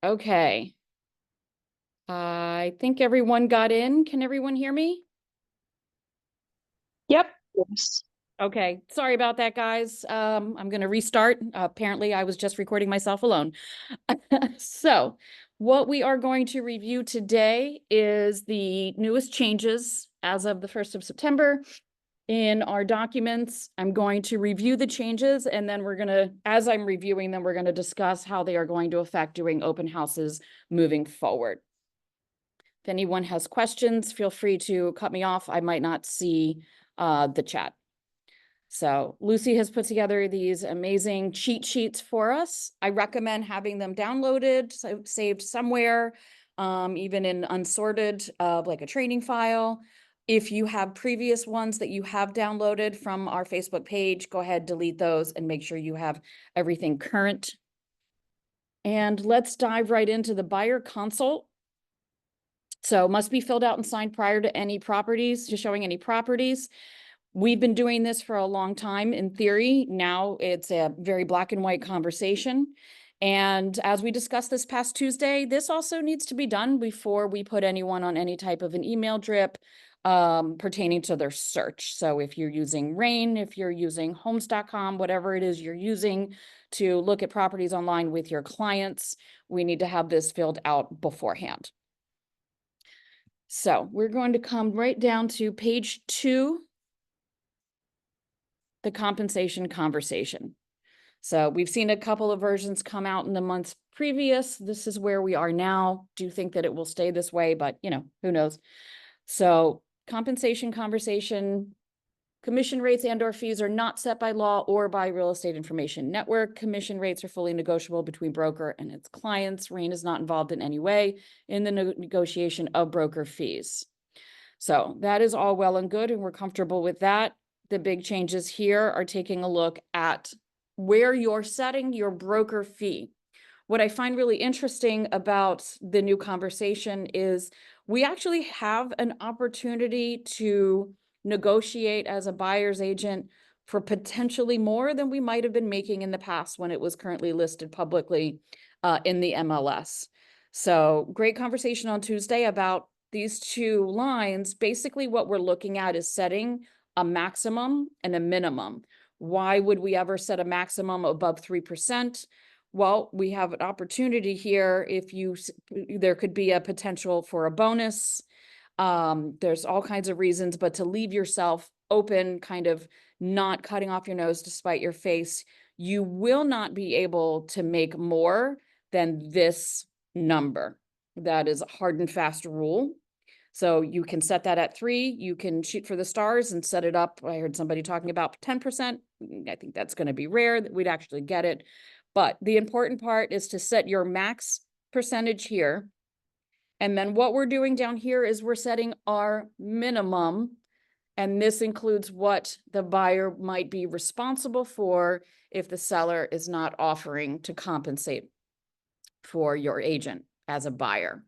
Okay. I think everyone got in. Can everyone hear me? Yep. Yes. Okay. Sorry about that, guys. I'm going to restart. Apparently, I was just recording myself alone. So, what we are going to review today is the newest changes as of the 1st of September in our documents. I'm going to review the changes, and then as I'm reviewing them, we're going to discuss how they are going to affect doing open houses moving forward. If anyone has questions, feel free to cut me off. I might not see the chat. So Lucy has put together these amazing cheat sheets for us. I recommend having them downloaded, saved somewhere, even in unsorted, like a training file. If you have previous ones that you have downloaded from our Facebook page, go ahead, delete those, and make sure you have everything current. And let's dive right into the buyer consult. So must be filled out and signed prior to showing any properties. We've been doing this for a long time in theory. Now it's a very black and white conversation. And as we discussed this past Tuesday, this also needs to be done before we put anyone on any type of an email drip pertaining to their search. So if you're using RAIN, if you're using homes.com, whatever it is you're using to look at properties online with your clients, we need to have this filled out beforehand. So we're going to come right down to page 2, the compensation conversation. So we've seen a couple of versions come out in the months previous. This is where we are now. Do think that it will stay this way, but who knows? So compensation conversation, commission rates and/or fees are not set by law or by Real Estate Information Network. Commission rates are fully negotiable between broker and its clients. RAIN is not involved in any way in the negotiation of broker fees. So that is all well and good, and we're comfortable with that. The big changes here are taking a look at where you're setting your broker fee. What I find really interesting about the new conversation is we actually have an opportunity to negotiate as a buyer's agent for potentially more than we might have been making in the past when it was currently listed publicly in the MLS. So great conversation on Tuesday about these two lines. Basically, what we're looking at is setting a maximum and a minimum. Why would we ever set a maximum above 3%? Well, we have an opportunity here. There could be a potential for a bonus. There's all kinds of reasons, but to leave yourself open, kind of not cutting off your nose to spite your face, you will not be able to make more than this number. That is a hard and fast rule. So you can set that at 3, you can shoot for the stars and set it up. I heard somebody talking about 10%. I think that's going to be rare that we'd actually get it. But the important part is to set your max percentage here. And then what we're doing down here is we're setting our minimum. And this includes what the buyer might be responsible for if the seller is not offering to compensate for your agent as a buyer.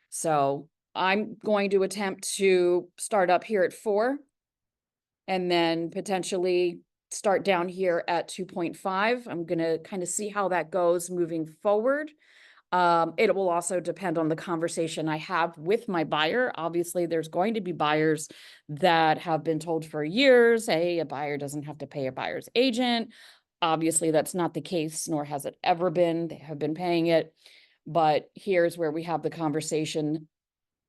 So I'm going to attempt to start up here at 4 and then potentially start down here at 2.5. I'm going to kind of see how that goes moving forward. It will also depend on the conversation I have with my buyer. Obviously, there's going to be buyers that have been told for years, hey, a buyer doesn't have to pay a buyer's agent. Obviously, that's not the case, nor has it ever been. They have been paying it. But here's where we have the conversation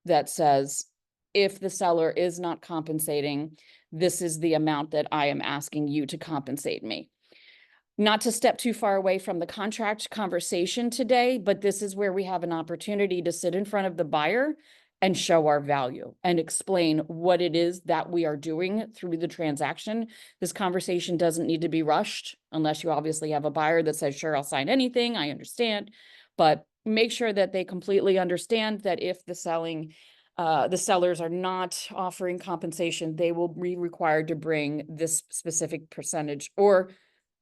that says, if the seller is not compensating, this is the amount that I am asking you to compensate me. Not to step too far away from the contract conversation today, but this is where we have an opportunity to sit in front of the buyer and show our value and explain what it is that we are doing through the transaction. This conversation doesn't need to be rushed unless you obviously have a buyer that says, sure, I'll sign anything. I understand, but make sure that they completely understand that if the sellers are not offering compensation, they will be required to bring this specific percentage or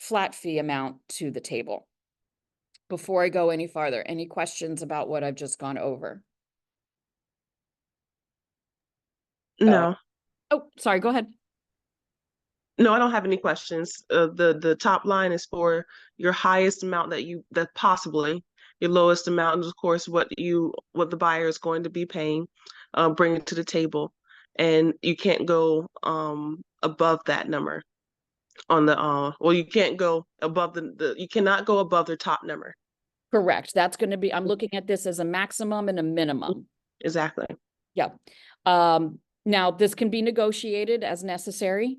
flat fee amount to the table. Before I go any farther, any questions about what I've just gone over? No. Oh, sorry, go ahead. No, I don't have any questions. The top line is for your highest amount that possibly, your lowest amount, and of course what the buyer is going to be paying, bring it to the table, and you can't go above that number on the well, you can't go above you cannot go above the top number. Correct. That's going to be, I'm looking at this as a maximum and a minimum. Exactly. Yeah. Now this can be negotiated as necessary.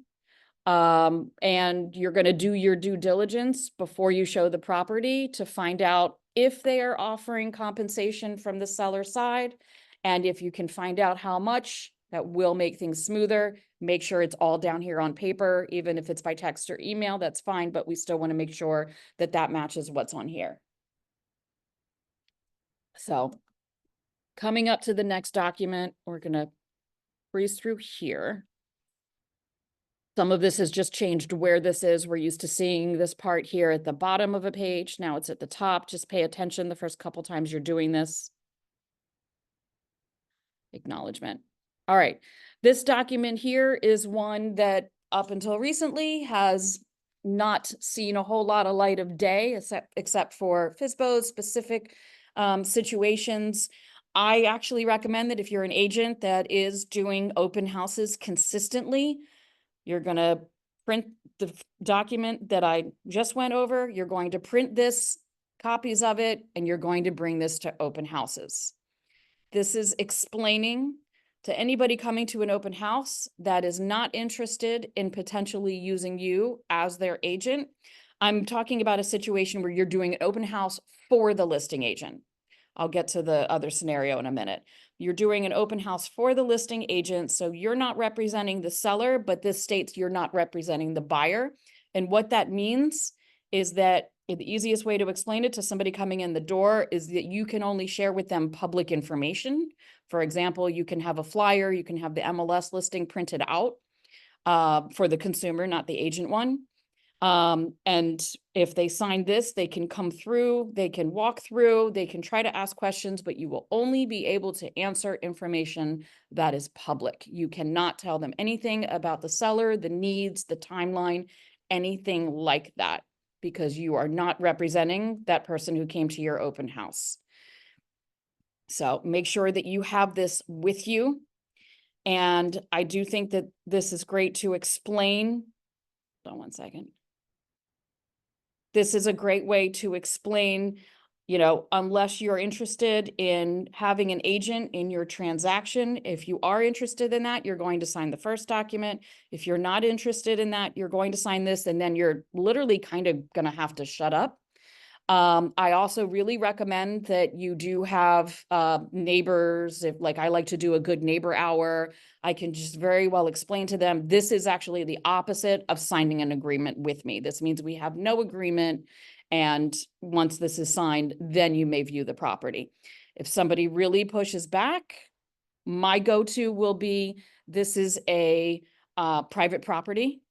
And you're going to do your due diligence before you show the property to find out if they are offering compensation from the seller side. And if you can find out how much, that will make things smoother. Make sure it's all down here on paper, even if it's by text or email, that's fine, but we still want to make sure that that matches what's on here. So coming up to the next document, we're going to breeze through here. Some of this has just changed where this is. We're used to seeing this part here at the bottom of a page. Now it's at the top. Just pay attention the first couple times you're doing this. Acknowledgement. All right. This document here is one that up until recently has not seen a whole lot of light of day, except for FSBO's specific situations. I actually recommend that if you're an agent that is doing open houses consistently, you're going to print the document that I just went over. You're going to print this, copies of it, and you're going to bring this to open houses. This is explaining to anybody coming to an open house that is not interested in potentially using you as their agent. I'm talking about a situation where you're doing an open house for the listing agent. I'll get to the other scenario in a minute. You're doing an open house for the listing agent, so you're not representing the seller, but this states you're not representing the buyer. And what that means is that the easiest way to explain it to somebody coming in the door is that you can only share with them public information. For example, you can have a flyer, you can have the MLS listing printed out for the consumer, not the agent one. And if they sign this, they can come through, they can walk through, they can try to ask questions, but you will only be able to answer information that is public. You cannot tell them anything about the seller, the needs, the timeline, anything like that, because you are not representing that person who came to your open house. So make sure that you have this with you. And I do think that this is great to explain. Hold on one second. This is a great way to explain, unless you're interested in having an agent in your transaction. If you are interested in that, you're going to sign the first document. If you're not interested in that, you're going to sign this, and then you're literally kind of going to have to shut up. I also really recommend that you do have neighbors. If, like, I like to do a good neighbor hour, I can just very well explain to them, this is actually the opposite of signing an agreement with me. This means we have no agreement. And once this is signed, then you may view the property. If somebody really pushes back, my go-to will be, this is a private property.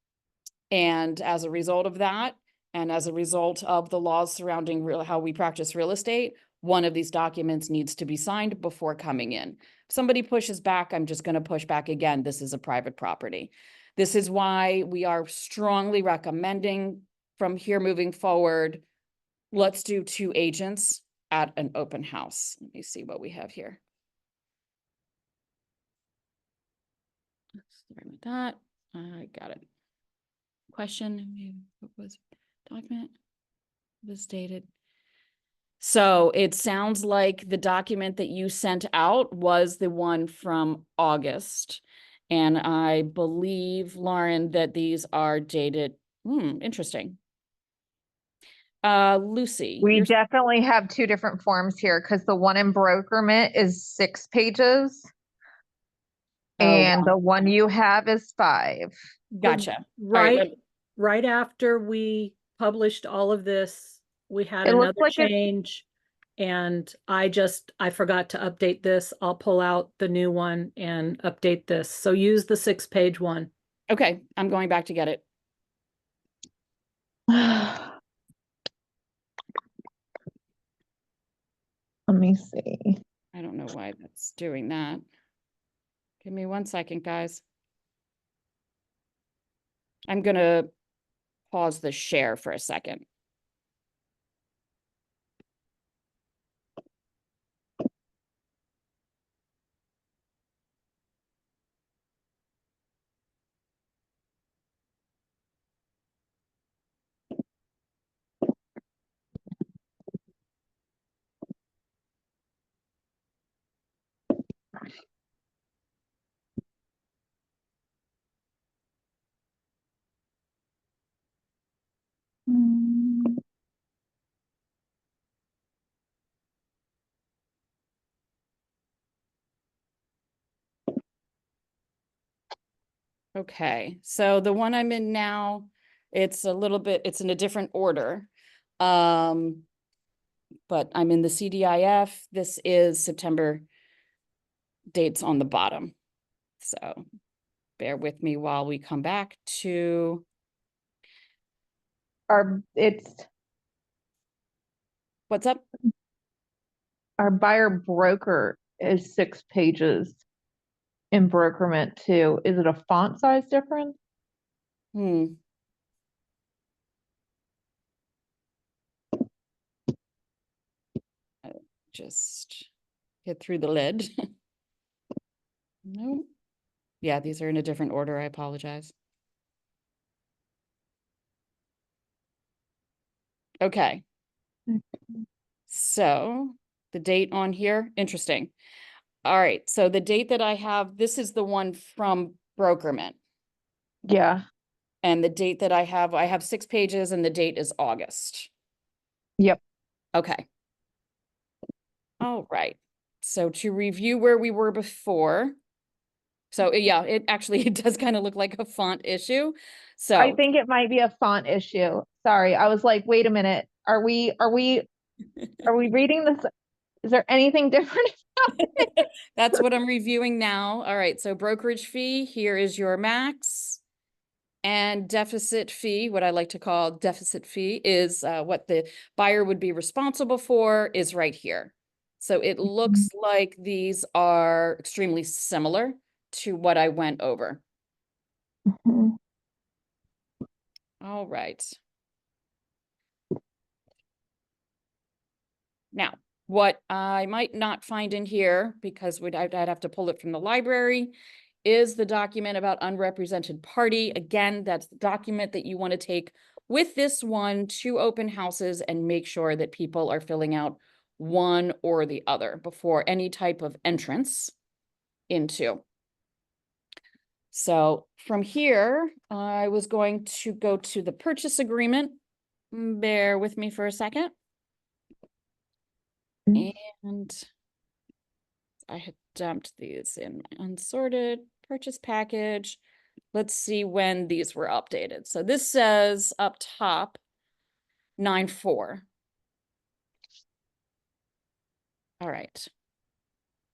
And as a result of that, and as a result of the laws surrounding how we practice real estate, one of these documents needs to be signed before coming in. If somebody pushes back, I'm just going to push back again. This is a private property. This is why we are strongly recommending from here moving forward, let's do 2 agents at an open house. Let me see what we have here. Sorry about that. I got it. Question, what was document was dated? So it sounds like the document that you sent out was the one from August. And I believe, Lauren, that these are dated. Interesting. Lucy. We definitely have 2 different forms here because the one in brokerment is 6 pages. And the one you have is 5. Gotcha. Right after we published all of this, we had It looks another like change. And I forgot to update this. I'll pull out the new one and update this. So use the 6-page one. Okay, I'm going back to get it. Let me see. I don't know why that's doing that. Give me 1 second, guys. I'm going to pause the share for a second. Mm, Okay, so the one I'm in now, it's a little bit, it's in a different order. Um, but I'm in the CDIF. This is September dates on the bottom. So bear with me while we come back to, it's what's up? our buyer broker is 6 pages in brokerment too. Is it a font size difference? Hmm. Just get through the lid. No. Yeah, these are in a different order. I apologize. Okay. So the date on here, interesting. All right, so the date that I have, this is the one from Brokerment. Yeah. And the date that I have 6 pages and the date is August. Yep. Okay. All right. So to review where we were before. So yeah, it actually, it does kind of look like a font issue. So I think it might be a font issue. Sorry. I was like, wait a minute. Are we reading this? Is there anything different? that's what I'm reviewing now. All right, so brokerage fee, here is your max. And deficit fee, what I like to call deficit fee, is what the buyer would be responsible for is right here. So it looks like these are extremely similar to what I went over. Mhm. All right. Now, what I might not find in here, because I'd have to pull it from the library, is the document about unrepresented party. Again, that's the document that you want to take with this one to open houses and make sure that people are filling out one or the other before any type of entrance into. So from here, I was going to go to the purchase agreement. Bear with me for a second. And I had dumped these in my unsorted purchase package. Let's see when these were updated. So this says up top, 9/4. All right.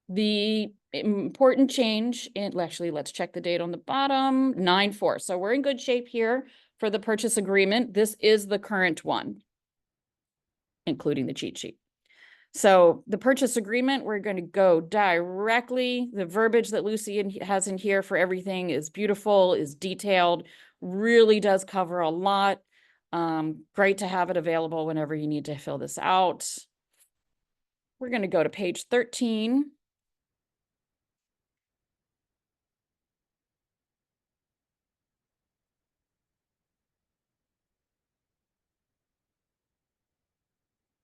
The important change in, actually, let's check the date on the bottom, 9/4. So we're in good shape here for the purchase agreement. This is the current one, including the cheat sheet. So the purchase agreement, we're going to go directly. The verbiage that Lucy has in here for everything is beautiful, is detailed, really does cover a lot. Great to have it available whenever you need to fill this out. We're going to go to page 13.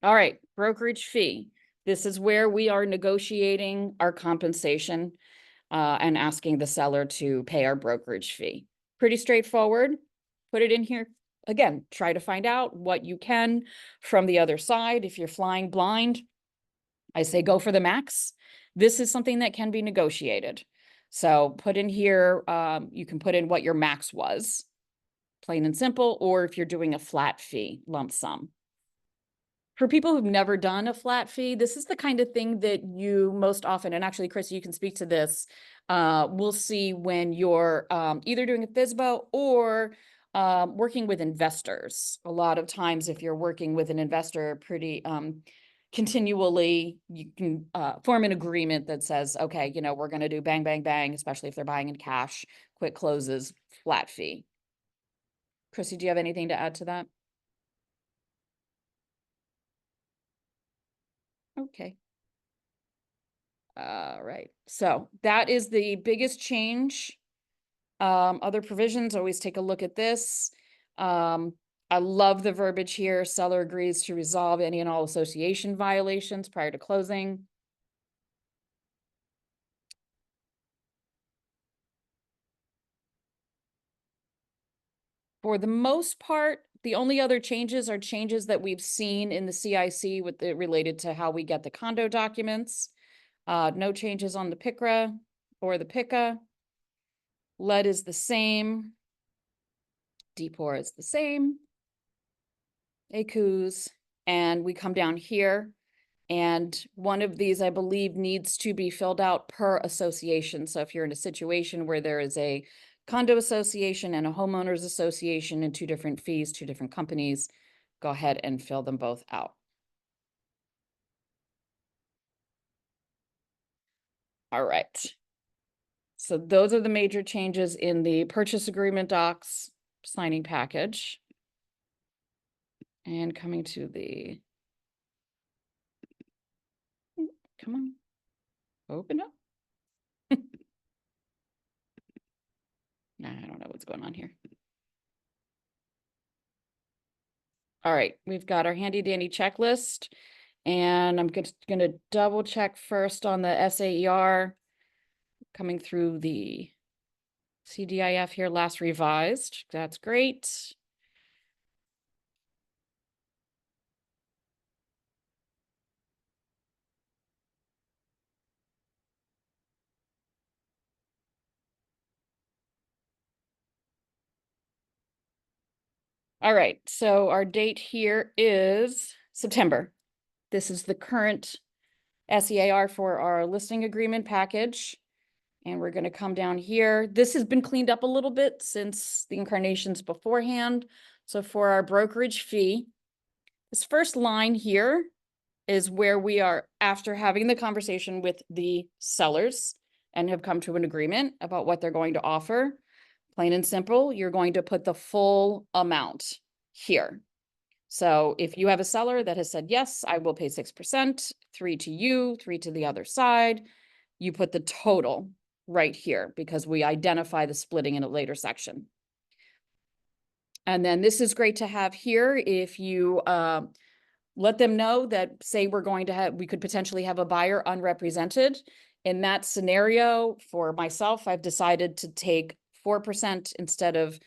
All right, brokerage fee. This is where we are negotiating our compensation and asking the seller to pay our brokerage fee. Pretty straightforward. Put it in here. Again, try to find out what you can from the other side. If you're flying blind, I say go for the max. This is something that can be negotiated. So put in here, you can put in what your max was, plain and simple, or if you're doing a flat fee, lump sum. For people who've never done a flat fee, this is the kind of thing that you most often, and actually, Chris, you can speak to this, we'll see when you're either doing a FSBO or working with investors. A lot of times, if you're working with an investor pretty continually, you can form an agreement that says, okay, you know, we're going to do bang, bang, bang, especially if they're buying in cash, quick closes, flat fee. Chrissy, do you have anything to add to that? Okay. All right, so that is the biggest change. Other provisions, always take a look at this. I love the verbiage here. Seller agrees to resolve any and all association violations prior to closing. For the most part, The only other changes are changes that we've seen in the CIC with it related to how we get the condo documents. No changes on the PICRA or the PICA. Lead is the same. DPOR is the same. ACUs, and we come down here. And one of these, I believe, needs to be filled out per association. So if you're in a situation where there is a condo association and a homeowners association and two different fees, two different companies, go ahead and fill them both out. All right. So those are the major changes in the purchase agreement docs signing package. And coming to the, come on, open up. Nah, I don't know what's going on here. All right, we've got our handy dandy checklist, and I'm gonna double check first on the SAER coming through the CDIF here, last revised. That's great. All right, so our date here is September. This is the current SEAR for our listing agreement package. And we're going to come down here. This has been cleaned up a little bit since the incarnations beforehand. So for our brokerage fee, this first line here is where we are after having the conversation with the sellers and have come to an agreement about what they're going to offer. Plain and simple, you're going to put the full amount here. So if you have a seller that has said, yes, I will pay 6%, 3 to you, 3 to the other side, you put the total right here because we identify the splitting in a later section. And then this is great to have here if you let them know that, say we're going to have, we could potentially have a buyer unrepresented. In that scenario, for myself, I've decided to take 4% instead of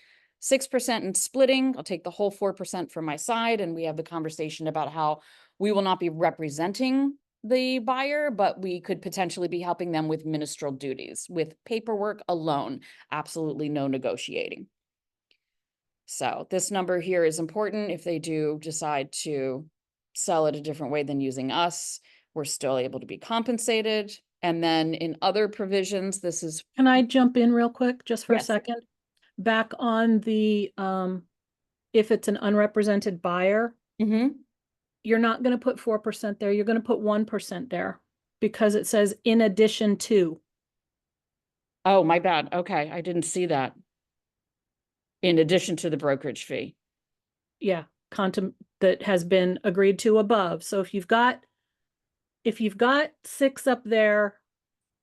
6% in splitting. I'll take the whole 4% from my side, and we have the conversation about how we will not be representing the buyer, but we could potentially be helping them with ministerial duties, with paperwork alone, absolutely no negotiating. So this number here is important. If they do decide to sell it a different way than using us, we're still able to be compensated. And then in other provisions, this is. Can I jump in real quick, just for a Yes. second? Back on the, if it's an unrepresented buyer, Mhm. you're not gonna put 4% there, you're gonna put 1% there. Because it says in addition to. Oh, my bad. Okay, I didn't see that. In addition to the brokerage fee. Yeah, that has been agreed to above. So if you've got 6 up there,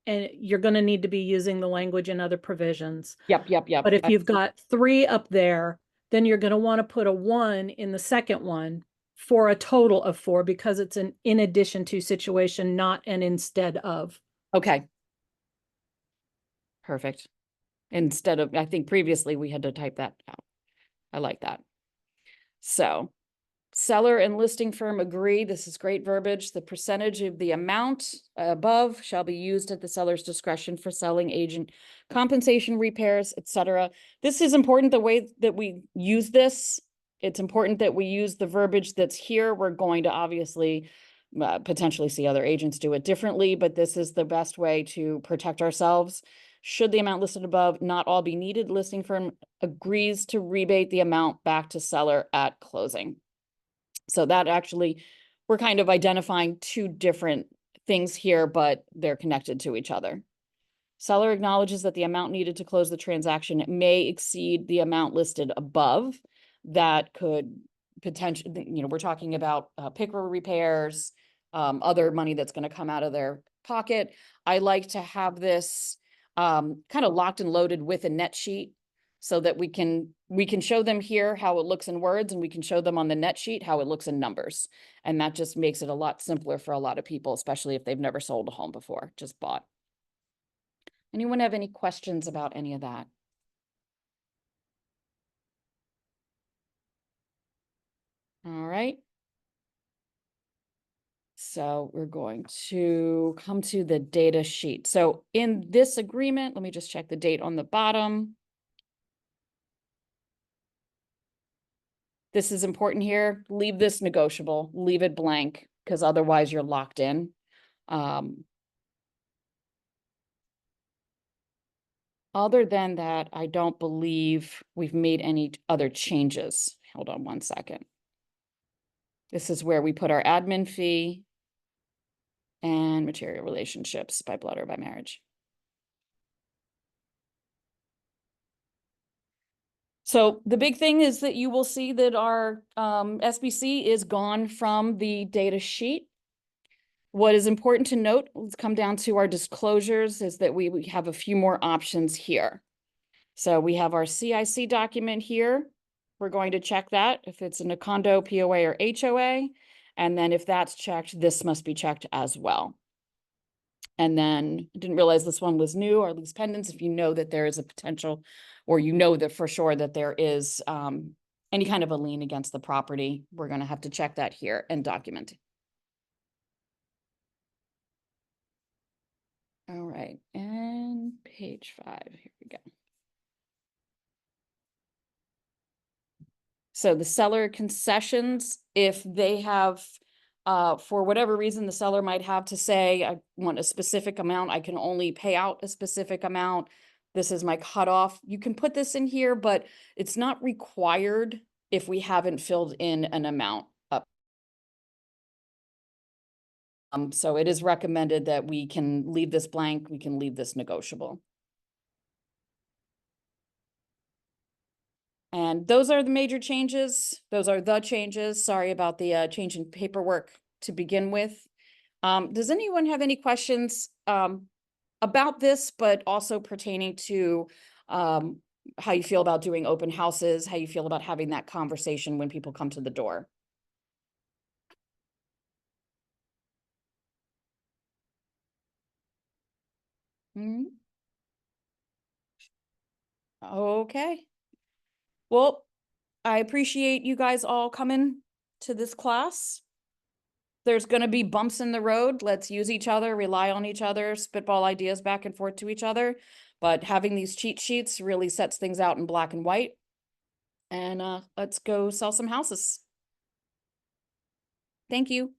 and you're gonna need to be using the language in other provisions. Yep. But if you've got 3 up there, then you're gonna want to put a 1 in the second one for a total of 4, because it's an in addition to situation, not an instead of. Okay. Perfect. Instead of, I think previously we had to type that out. I like that. So seller and listing firm agree. This is great verbiage. The percentage of the amount above shall be used at the seller's discretion for selling agent compensation, repairs, etc. This is important, the way that we use this. It's important that we use the verbiage that's here. We're going to obviously potentially see other agents do it differently, but this is the best way to protect ourselves. Should the amount listed above not all be needed, listing firm agrees to rebate the amount back to seller at closing. So that actually, we're kind of identifying 2 different things here, but they're connected to each other. Seller acknowledges that the amount needed to close the transaction may exceed the amount listed above. That could potentially, we're talking about PICRA repairs, other money that's going to come out of their pocket. I like to have this kind of locked and loaded with a net sheet, so that we can show them here how it looks in words, and we can show them on the net sheet how it looks in numbers. And that just makes it a lot simpler for a lot of people, especially if they've never sold a home before, just bought. Anyone have any questions about any of that? All right. So we're going to come to the data sheet. So in this agreement, let me just check the date on the bottom. This is important here. Leave this negotiable, leave it blank, because otherwise you're locked in. Other than that, I don't believe we've made any other changes. Hold on one second. This is where we put our admin fee and material relationships by blood or by marriage. So the big thing is that you will see that our SBC is gone from the data sheet. What is important to note, let's come down to our disclosures, is that we have a few more options here. So we have our CIC document here. We're going to check that if it's in a condo, POA, or HOA. And then if that's checked, this must be checked as well. And then I didn't realize this one was new, or lease pendants. If you know that there is a potential, or you know that for sure that there is any kind of a lien against the property, we're going to have to check that here and document. All right, and page 5, here we go. So the seller concessions, if they have, for whatever reason, the seller might have to say, I want a specific amount, I can only pay out a specific amount. This is my cutoff. You can put this in here, but it's not required if we haven't filled in an amount up. So it is recommended that we can leave this blank, we can leave this negotiable. And those are the major changes. Those are the changes. Sorry about the change in paperwork to begin with. Does anyone have any questions about this, but also pertaining to how you feel about doing open houses, how you feel about having that conversation when people come to the door? Okay. Well, I appreciate you guys all coming to this class. There's going to be bumps in the road. Let's use each other, rely on each other, spitball ideas back and forth to each other. But having these cheat sheets really sets things out in black and white. And let's go sell some houses. Thank you.